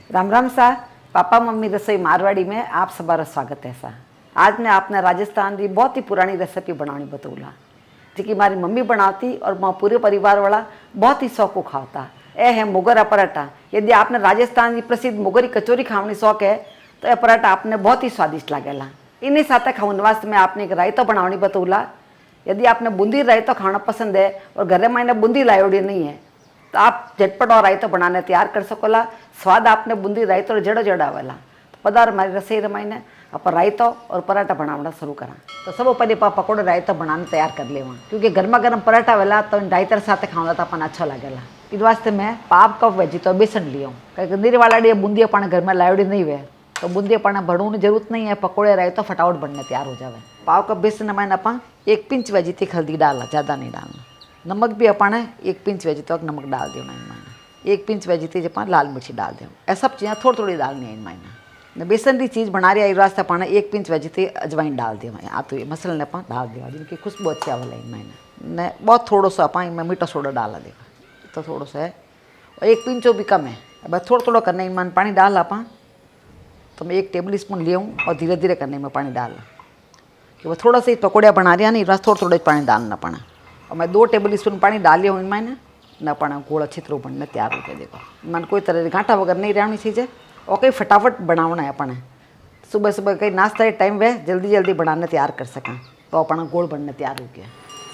राम राम सा। Papa mummy रसोई मारवाड़ी में आप सबका स्वागत है सा। आज मैं आपने राजस्थान की बहुत ही पुरानी रेसिपी बनानी बतौला जी मारी मम्मी बनाती और माँ पूरे परिवार वाला बहुत ही शौक को खाता। यह है मुगरा पराठा। यदि आपने राजस्थान की प्रसिद्ध मुगरी कचौरी खाने शौक है तो यह पराठा आपने बहुत ही स्वादिष्ट लागेला। इन्हीं साथ खाने वास्ते मैं आपने एक रायता बनानी बतौला। यदि आपने बूंदी रायता खाना पसंद है और घर में मैंने बूंदी लायोड़ी नहीं है तो आप झटपट और रायता बनाने तैयार कर सकोला। स्वाद आपने बूंदी रायता और जड़ा जड़ा वाला तो पदार हमारी रसोई रमाइने आप रायता और पराठा बनाना शुरू करा। तो सब पहले पकौड़े रायता बनाने तैयार कर ले क्योंकि गर्मा गर्म पराठा वाला तो रायता साथ खाना तो अपन अच्छा लगेला। इस वास्ते मैं पाव कप वेजी तो बेसन लियो कहीं नीर वाला बूंदी अपन घर में लायोड़ी नहीं हुए तो बूंदी अपन भरने जरूरत नहीं है। पकौड़े रायता फटाफट बनने तैयार हो जाए। पाव कप बेसन में अपन 1 पिंच वेजी थी हल्दी डाला, ज़्यादा नहीं डालना। नमक भी अपन 1 पिंच वेजी तक नमक डाल देना इनमें। 1 पिंच वेजी थी अपन लाल मिर्ची डाल दें। ऐसा सब चीज़ें थोड़ी थोड़ी डालनी है इनमें। बेसन की चीज़ बना रही है वास्ते अपन 1 पिंच वेजी थी अजवाइन डाल दें। आ तो ये मसाले ने अपन डाल देगा जिनकी खुशबू अच्छी आवेला इनमें। बहुत थोड़ा सा अपन इनमें मीठा सोडा डाला देगा तो थोड़ा सा है और 1 पिंचो भी कम है। अब थोड़ा थोड़ा करने इनमें पानी डाल अपन तो मैं 1 टेबल स्पून ले आऊँ और धीरे धीरे करने में पानी डाल कि वो थोड़ा सा ही पकौड़िया बना रहा नहीं बस थोड़ा थोड़ा पानी डालना पड़ा। और मैं 2 टेबल स्पून पानी डाल लिया हूँ इनमें न पड़ा गोल अच्छी तरह बनने तैयार हो गया। देखो मन कोई तरह गांठा वगैरह नहीं रहनी चीज़ें और कहीं फटाफट बनाना है अपन। सुबह सुबह कहीं नाश्ता टाइम वे जल्दी जल्दी बनाने तैयार कर सकें तो अपना गोल बनने तैयार हो गया।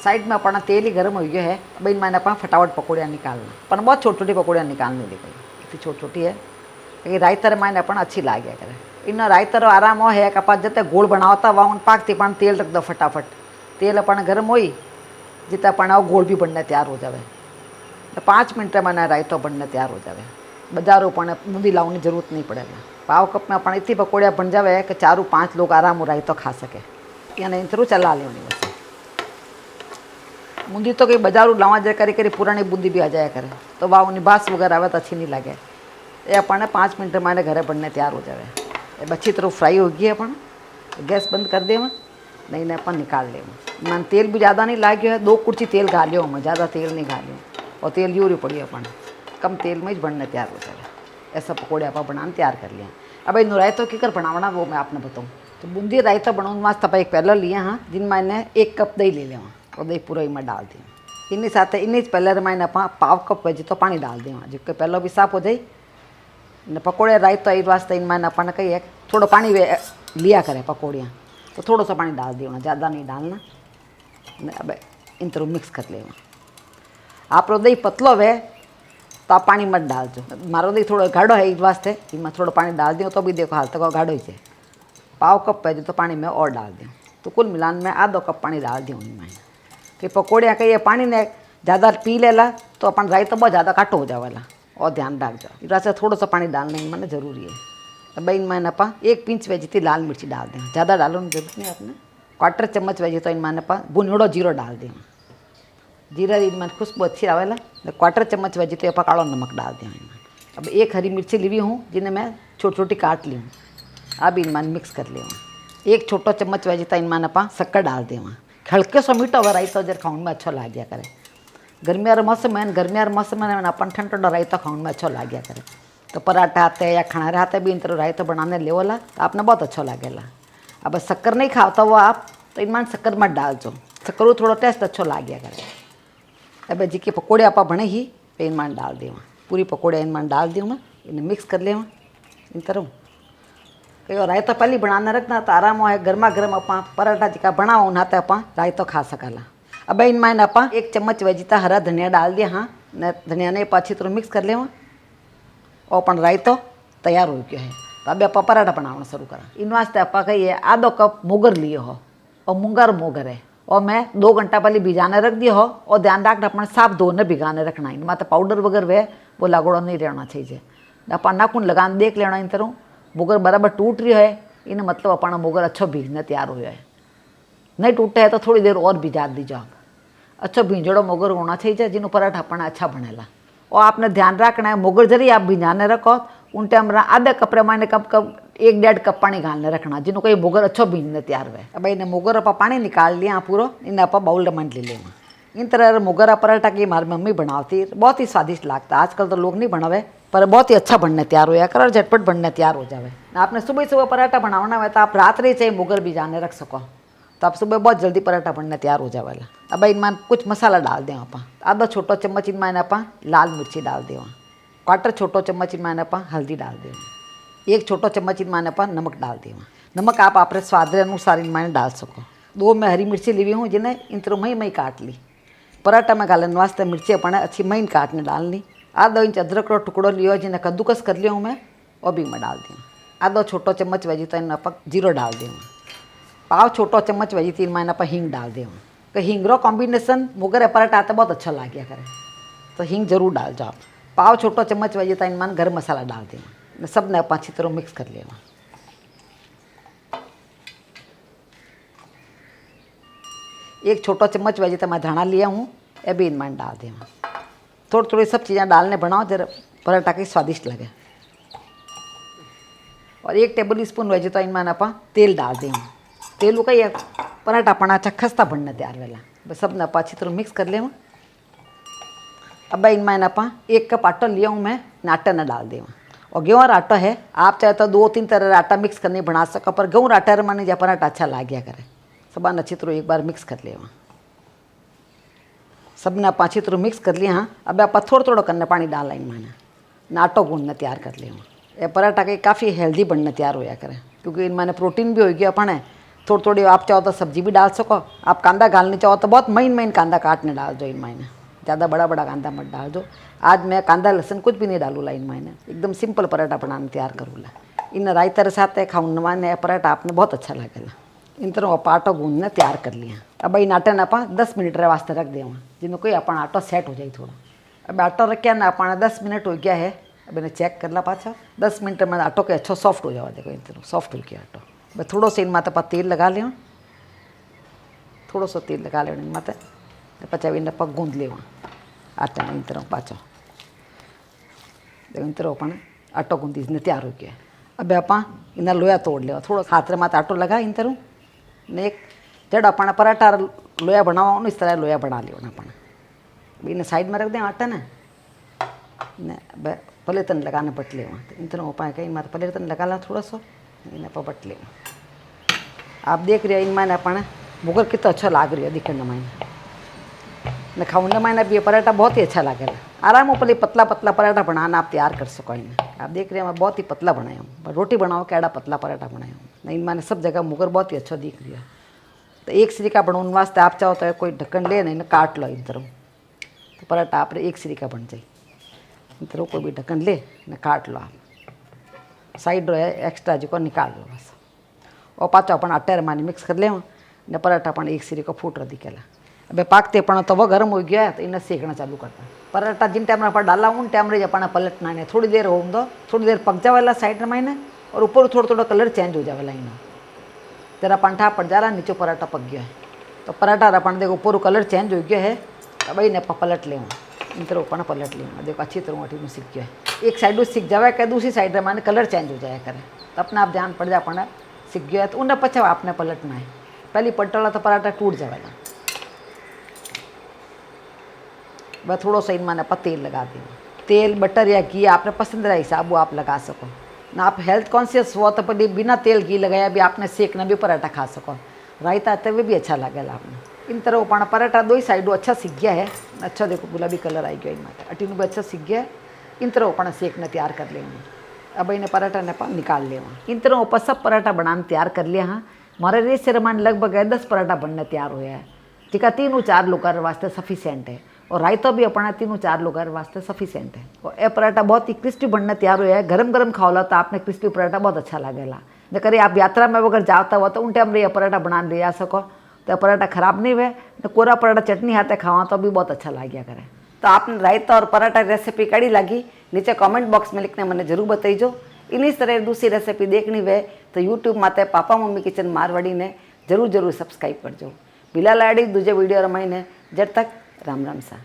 साइड में अपना तेल ही गर्म हो गया है। अब इन मैंने अपन फटाफट पकौड़ियाँ निकालना अपन बहुत छोटी छोटी पकौड़ियाँ निकालनी देखो इतनी छोटी छोटी है कि रायतर मैंने अपन अच्छी ला गया करे। इन रायतर आराम हो है कि अपन जितने गोल बनाता वहाँ उन पाकती अपन तेल रख दो फटाफट। तेल अपन गर्म हो जितना अपन गोल भी बनने तैयार हो जाए तो 5 मिनट में मैंने रायता बनने तैयार हो जाए। बाजारों अपन बूंदी लाने की जरूरत नहीं पड़ेगा। पाव कप में अपन इतनी पकौड़ियाँ बन जाए कि 4-5 लोग आराम हो रायता खा सके। यानी इन थ्रू चला लेनी बस। बूंदी तो कहीं बाजारों लावा जाए करे करे पुरानी बूंदी भी आ जाए करे तो वहाँ उन्हें बास वगैरह आवे तो अच्छी नहीं लगे। ये अपन 5 मिनट में मैंने घर बनने तैयार हो जाए। अब अच्छी तरह फ्राई हो गई अपन गैस बंद कर दे नहीं नहीं अपन निकाल ले। मैंने तेल भी ज़्यादा नहीं लागो है 2 कुर्ची तेल घालियो मैं ज़्यादा तेल नहीं घालियो और तेल यूरी पड़ी अपन कम तेल में ही बनने तैयार हो जाए। ऐसा पकौड़े आप बनाने तैयार कर लिया। अब इन रायतों की कर बनाना वो मैं आपने बताऊँ तो बूंदी रायता बनाने वास्ते आप एक पहले लिया हाँ जिन मैंने 1 कप दही ले लिया और दही पूरा इनमें डाल दिया। इन्हीं साथ इन्हीं पहले मैंने अपन पाव कप वेजी तो पानी डाल दें जिसके पहले भी साफ हो जाए न पकौड़े रायता इस वास्ते इनमें अपन कही है थोड़ा पानी लिया करें पकौड़ियाँ तो थोड़ा सा पानी डाल दिया ज़्यादा नहीं डालना। अब इन तरह मिक्स कर ले। आप दही पतलो है तो आप पानी मत डाल दो। मारो दही थोड़ा गाढ़ो है इस वास्ते इनमें थोड़ा पानी डाल दियो तो भी देखो हाल तक गाढ़ो ही है। पाव कप है जो तो पानी में और डाल दूँ तो कुल मिलान में आधो कप पानी डाल दूँ इनमें कि पकौड़ियाँ कही पानी ने ज़्यादा पी लेला तो अपन रायता बहुत ज़्यादा काटो हो जावेला और ध्यान रख जाओ। इस वास्ते थोड़ा सा पानी डालना इनमें ज़रूरी है। अब इनमें अपन 1 पिंच वेजी थी लाल मिर्ची डाल दें ज़्यादा डालो जरूरत नहीं अपने। 1/4 चम्मच वेजी तो इनमें अपन भुनोड़ो जीरो डाल दें जीरा इनमें खुशबू अच्छी आवेला। 1/4 चम्मच वेजी तो अपन कालो नमक डाल दें इनमें। अब 1 हरी मिर्ची ली हूँ जिन्हें मैं छोटी छोटी काट ली हूँ। अब इनमें मिक्स कर लिया। 1 छोटा चम्मच वेजी तो इनमें अपन शक्कर डाल दें हल्के सो मीठा हुआ रायता जर खाने में अच्छा लग गया करे। गर्मियार मौसम है गर्मियार मौसम में अपन ठंडा रायता खाने में अच्छा लग गया करे तो पराठा आते हैं या खाना आते भी इन तरह रायता बनाने ले वाला तो आपने बहुत अच्छा लगेला। अब शक्कर नहीं खाता वो आप तो इनमें शक्कर मत डाल दो शक्कर थोड़ा टेस्ट अच्छा लग गया करे। अब जी के पकौड़े आप बने ही पे इनमें डाल दें पूरी पकौड़े इनमें डाल दूँ मैं इन्हें मिक्स कर ले इन तरह कहीं रायता पहले बनाने रखना तो आराम हो गर्मा गर्म अपा पराठा जिका बनाओ उन्हाते अपा रायता खा सकला। अब इनमें अपा 1 चम्मच वेजीता हरा धनिया डाल दिया हाँ न धनिया ने अच्छी तरह मिक्स कर ले और अपन रायता तैयार हो गया है। तो अब आप पराठा बनाना शुरू करा। इन वास्ते आप कहिए आधो कप मुगर लिए हो और मूंगर मोगर है और मैं 2 घंटा पहले भिजाने रख दिया हो और ध्यान रखना अपने साफ धोने भिगाने रखना। इनमें तो पाउडर वगैरह वे वो लागोड़ा नहीं रहना चाहिए। अपन नाखून लगान देख लेना इन तरह मुगर बराबर टूट रही है इन मतलब अपना मुगर अच्छा भीजने तैयार हो जाए। नहीं टूटे है तो थोड़ी देर और भिजा दीजिए। अच्छा भींजड़ो मुगर होना चाहिए जिन्हों पराठा अपना अच्छा बनेला। और आपने ध्यान रखना है मुगर जरी आप भिजाने रखो उन टाइम आधे कप मैंने कप 1-1.5 कप पानी घालने रखना जिन्हों कहीं मुगर अच्छा भीजने तैयार हुए। अब इन्हें मुगर आप पानी निकाल लिया पूरा इन्हें आप बाउल में ले लेना इन तरह मुगरा पराठा की हमारी मम्मी बनाती, बहुत ही स्वादिष्ट लगता। आजकल तो लोग नहीं बनावे, पर बहुत ही अच्छा बनने तैयार होया कर और झटपट बनने तैयार हो जावे। आपने सुबह सुबह पराठा बनाना है तो आप रात रे चाहिए मुगर भी जाने रख सको, तो आप सुबह बहुत जल्दी पराठा बनने तैयार हो जावेला। अब इनमें कुछ मसाला डाल दें आप, आधा छोटो चम्मच इनमें आप लाल मिर्ची डाल दें, क्वार्टर छोटो चम्मच इनमें आप हल्दी डाल दें, 1 छोटो चम्मच इनमें आप नमक डाल दें। नमक आप अपने स्वाद अनुसार इनमें डाल सको। 2 मैं हरी मिर्ची ली हूँ जिन्हें इन तरह मही काट ली। पराठा में गालन वास्ते मिर्ची अपने अच्छी महीन काटने डालनी। आधा इंच अदरक रो टुकड़ो लियो जिन्हें कद्दूकस कर लिया हूँ मैं, वो भी मैं डाल दूँ। आधा छोटो चम्मच वेजिटेन आप जीरो डाल दें। पाव छोटो चम्मच वेजिटेन में आप हींग डाल दें। तो हींग रो कॉम्बिनेशन मुगर पराठा आते बहुत अच्छा लगे करे, तो हींग जरूर डाल जाओ। पाव छोटो चम्मच वेजिटेन में गरम मसाला डाल दें। सब ने आप अच्छी तरह मिक्स कर लिया। 1 छोटो चम्मच वेजिटेबल मैं धाना लिया हूँ, ये भी इनमें डाल दें। थोड़ी थोड़ी सब चीज़ें डालने बनाओ जरा पराठा की स्वादिष्ट लगे। और 1 टेबल स्पून वेजिटेबल इनमें आप तेल डाल दें। तेल का ये पराठा अपना अच्छा खस्ता बनने तैयार वेला। बस सब ने आप अच्छी तरह मिक्स कर लें। अब इनमें आप 1 कप आटा लिया हूँ मैं, आटा न डाल दें। और गेहूँ आटा है, आप चाहे तो 2-3 तरह आटा मिक्स करने बना सको, पर गेहूँ आटा माने जब पराठा अच्छा लगे करे। सब अच्छी तरह एक बार मिक्स कर लिया। सब ने आप अच्छी तरह मिक्स कर लिया। हाँ, अब आप थोड़ा थोड़ा करने पानी डाला इनमें, आटो गूंदने तैयार कर लिया। ये पराठा के काफ़ी हेल्दी बनने तैयार होया करे, क्योंकि इनमें प्रोटीन भी हो गया अपने। थोड़ी थोड़ी आप चाहो तो सब्जी भी डाल सको। आप कांदा डालने चाहो तो बहुत महीन कांदा काटने डाल दो इनमें, ज़्यादा बड़ा बड़ा कांदा मत डाल दो। आज मैं कांदा लहसुन कुछ भी नहीं डालूला इनमें, एकदम सिंपल पराठा बनाने तैयार करूँला। इन रायता के साथ खाऊं ने पराठा आपने बहुत अच्छा लगेगा। इन तरह आप आटो गूंदने तैयार कर लिया। अब इन आटे ने आप 10 मिनट वास्ते रख दें, जिन्हें कोई अपन आटो सेट हो जाए थोड़ा। अब आटो रखा ना अपना 10 मिनट हो गया है। अब इन्हें चेक कर ला पाछा 10 मिनट में आटो के अच्छो सॉफ्ट हो जावा। देखो इन तरह सॉफ्ट हो गया आटो। अब थोड़ो सो इन माते आप तेल लगा लियो, थोड़ो सो तेल लगा लियो इन माते, पचा इन आप गूंद लियो आटा में इन तरह पाछो। देखो इन तरह अपन आटो गूंदी तैयार हो गया। अब आप इन्हें लोया तोड़ लियो, थोड़ा हाथ माते आटो लगा इन तरह ने। एक जड़ अपना पराठा लोया बनाओ इस तरह लोया बना लियो अपना। इन्हें साइड में रख दें आटा ने पहले तन लगाने बट ले। इन तरह हो पाए कहीं मारे पहले तन लगा ला थोड़ा सा, इन्हें पर बट ले। आप देख रहे हो इन मैंने अपना मुगर कितना अच्छा लाग रही है दिखने में न खाने में भी। ये पराठा बहुत ही अच्छा लगेगा। आराम हो पहले पतला पतला पराठा बनाना आप तैयार कर सको। इन्हें आप देख रहे हैं मैं बहुत ही पतला बनाया हूँ। रोटी बनाओ कैड़ा पतला पराठा बनाया हूँ नहीं, मैंने सब जगह मुगर बहुत ही अच्छा दिख रही है। तो 1 सिरका बनाने वास्ते आप चाहो तो कोई ढक्कन ले नहीं काट लो इन तरह, तो पराठा आप 1 सिरका बन जाए। इन तरह कोई भी ढक्कन ले न काट लो आप, साइड रो है एक्स्ट्रा जो निकाल लो बस। और पाचो अपन आटे मानी मिक्स कर ले न पराठा अपन 1 सिरका फूट रहा दिखेला। अब पाकते अपन तवा गर्म हो गया है तो इन्हें सेकना चालू करता। पराठा जिन टाइम पर डाला उन टाइम रे अपना पलटना है। थोड़ी देर हो दो, थोड़ी देर पक जावेला साइड में इन्हें, और ऊपर थोड़ा थोड़ा कलर चेंज हो जावेला इन्हें। तेरा पंठा पड़ जा रहा, नीचे पराठा पक गया है। तो पराठा अपन देखो ऊपर कलर चेंज हो गया है। अब इन्हें पलट ले इन तरह अपन पलट ले। देखो अच्छी तरह अठी में सीख गया है। एक साइड सीख जावे क्या दूसरी साइड में माने कलर चेंज हो जाए करे, तो अपने आप ध्यान पड़ जाए अपना सीख गया है। तो उन्हें पछा आपने पलटना है, पहली पलटला तो पराठा टूट जाएगा। वह थोड़ा सा इनमें आप तेल लगा दें। तेल बटर या घी आपने पसंद रहा हिसाब वो आप लगा सको ना। आप हेल्थ कॉन्शियस हो तो पर बिना तेल घी लगाया भी आपने सेकना भी पराठा खा सको। रायता तवे भी अच्छा लगेगा आपने। इन तरह पाना पराठा 2 ही साइडों अच्छा सीख गया है। अच्छा देखो गुलाबी कलर आई गया इनमें, अटीनू भी अच्छा सीख गया है। इन तरह पाना सेकना तैयार कर लेंगे। अब इन्हें पराठा ने निकाल ले। इन तरह ऊपर सब पराठा बनाने तैयार कर लिया। हाँ, हमारे रेस से रमान लगभग 10 पराठा बनने तैयार हुआ है। ठीक है, 3-4 लोग वास्ते सफिशियंट है। और रायता भी अपना 3-4 लोग वास्ते सफिशियंट है। और यह पराठा बहुत ही क्रिस्पी बनने तैयार हुआ है। गरम गरम खाओला तो आपने क्रिस्पी पराठा बहुत अच्छा लगेगा। न करे आप यात्रा में अगर जाता हुआ तो उन टाइम यह पराठा बना ले जा सको, तो पराठा खराब नहीं हुए। न कोरा पराठा चटनी हाथे खावा तो भी बहुत अच्छा लगे करे। तो आपने रायता और पराठा रेसिपी कड़ी लगी नीचे कमेंट बॉक्स में लिखने मैंने जरूर बताइजो। इन्हीं तरह दूसरी रेसिपी देखनी हुए तो यूट्यूब माते पापा मम्मी किचन मारवाड़ी ने जरूर सब्सक्राइब करजो। बिला लाड़ी दूजे वीडियो रमाई ने जब तक राम राम सा।